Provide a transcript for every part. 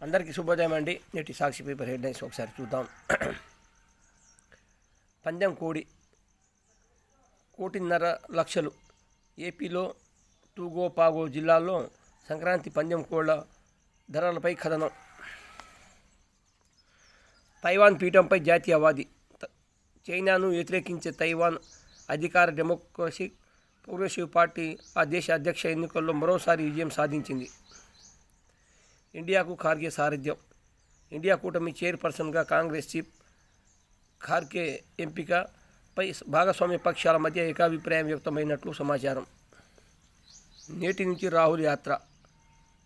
అందరికీ శుభోదయం అండి. నేటి సాక్షి పేపర్ హెడ్లైన్స్ ఒకసారి చూద్దాం. పందెం కోడి 1.5 లక్షలు. ఏపీలో తూగోపాగో జిల్లాల్లో సంక్రాంతి పందెం కోళ్ల ధరలపై కథనం. తైవాన్ పీఠంపై జాతీయవాది. చైనాను వ్యతిరేకించే తైవాన్ అధికార డెమోక్రటిక్ ప్రోగ్రెసివ్ పార్టీ ఆ దేశ అధ్యక్ష ఎన్నికల్లో మరోసారి విజయం సాధించింది. ఇండియాకు ఖార్గే సారథ్యం. ఇండియా కూటమి చైర్పర్సన్గా కాంగ్రెస్ చీఫ్ ఖార్గే ఎంపికపై భాగస్వామ్య పక్షాల మధ్య ఏకాభిప్రాయం వ్యక్తమైనట్లు సమాచారం. నేటి నుంచి రాహుల్ యాత్ర.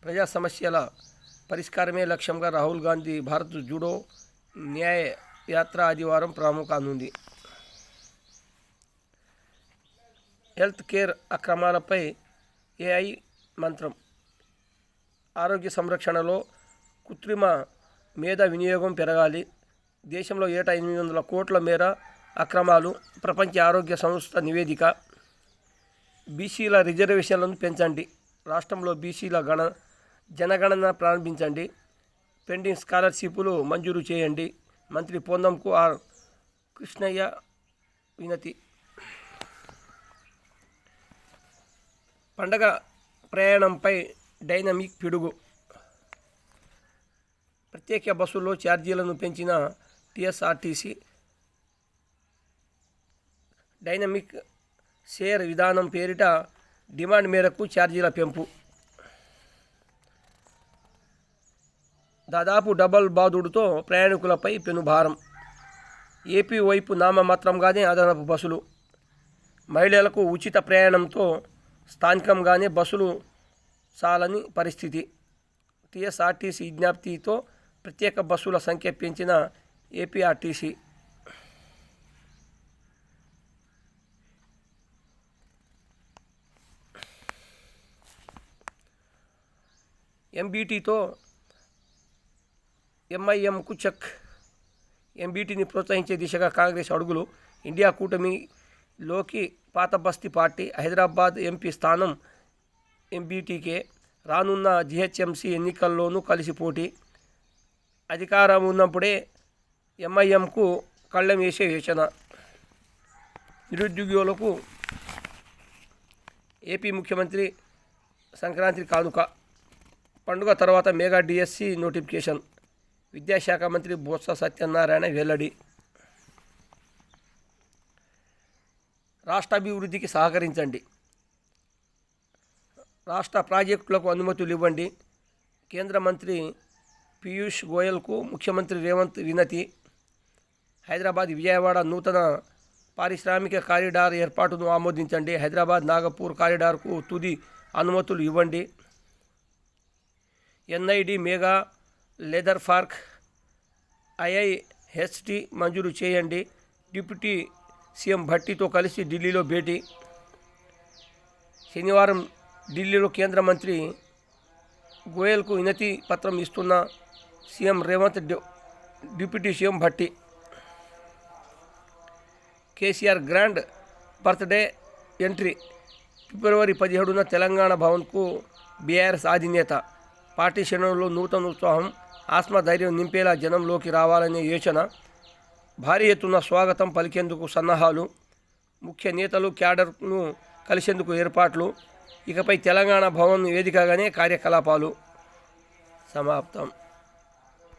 ప్రజా సమస్యల పరిష్కారమే లక్ష్యంగా రాహుల్ గాంధీ భారత్ జూడో న్యాయ యాత్ర ఆదివారం ప్రారంభం. హెల్త్ కేర్ అక్రమాలపై ఏఐ మంత్రం. ఆరోగ్య సంరక్షణలో కృత్రిమ మేధ వినియోగం పెరగాలి. దేశంలో ఏటా 800 కోట్ల మేర అక్రమాలు. ప్రపంచ ఆరోగ్య సంస్థ నివేదిక. బీసీల రిజర్వేషన్లను పెంచండి. రాష్ట్రంలో బీసీల జనగణన ప్రారంభించండి. పెండింగ్ స్కాలర్షిప్లు మంజూరు చేయండి. మంత్రి పొన్నంకు ఆర్ కృష్ణయ్య వినతి. పండగ ప్రయాణంపై డైనమిక్ పిడుగు. ప్రత్యేక బస్సుల్లో ఛార్జీలను పెంచిన టీఎస్ఆర్టీసీ. డైనమిక్ షేర్ విధానం పేరిట డిమాండ్ మేరకు ఛార్జీల పెంపు. దాదాపు డబల్ బాదుడుతో ప్రయాణికులపై పెనుభారం. ఏపీ వైపు నామమాత్రంగానే అదనపు బస్సులు. మహిళలకు ఉచిత ప్రయాణంతో స్థానికంగానే బస్సులు చాలని పరిస్థితి. టీఎస్ఆర్టీసీ విజ్ఞప్తితో ప్రత్యేక బస్సుల సంఖ్య పెంచిన ఏపీఆర్టీసీ. ఎంబీటీతో ఎంఐఎంకు చెక్. ఎంబీటీని ప్రోత్సహించే దిశగా కాంగ్రెస్ అడుగులు. ఇండియా కూటమిలోకి పాత బస్తీ పార్టీ. హైదరాబాద్ ఎంపీ స్థానం ఎంబీటీకే. రానున్న జీహెచ్ఎంసీ ఎన్నికల్లోనూ కలిసి పోటీ. అధికారం ఉన్నప్పుడే ఎంఐఎంకు కళ్ళెం వేసే యోచన. నిరుద్యోగులకు ఏపీ ముఖ్యమంత్రి సంక్రాంతి కానుక. పండుగ తర్వాత మెగా డిఎస్సి నోటిఫికేషన్. విద్యాశాఖ మంత్రి బొత్స సత్యనారాయణ వెల్లడి. రాష్ట్రాభివృద్ధికి సహకరించండి. రాష్ట్ర ప్రాజెక్టులకు అనుమతులు ఇవ్వండి. కేంద్ర మంత్రి పీయూష్ గోయల్కు ముఖ్యమంత్రి రేవంత్ వినతి. హైదరాబాద్ విజయవాడ నూతన పారిశ్రామిక కారిడార్ ఏర్పాటును ఆమోదించండి. హైదరాబాద్ నాగపూర్ కారిడార్కు తుది అనుమతులు ఇవ్వండి. NID mega leather park IIHT మంజూరు చేయండి. డిప్యూటీ సీఎం భట్టితో కలిసి ఢిల్లీలో భేటీ. శనివారం ఢిల్లీలో కేంద్ర మంత్రి గోయల్కు వినతి పత్రం ఇస్తున్న CM Revanth, deputy CM Bhatti. KCR grand birthday entry. ఫిబ్రవరి 17న తెలంగాణ భవన్కు బీఆర్ఎస్ అధినేత. పార్టీ శ్రేణుల్లో నూతన ఉత్సాహం. ఆత్మధైర్యం నింపేలా జనంలోకి రావాలనే యోచన. భారీ ఎత్తున స్వాగతం పలికేందుకు సన్నాహాలు. ముఖ్య నేతలు క్యాడర్ను కలిసేందుకు ఏర్పాట్లు. ఇకపై తెలంగాణ భవన్ వేదికగానే కార్యకలాపాలు. సమాప్తం.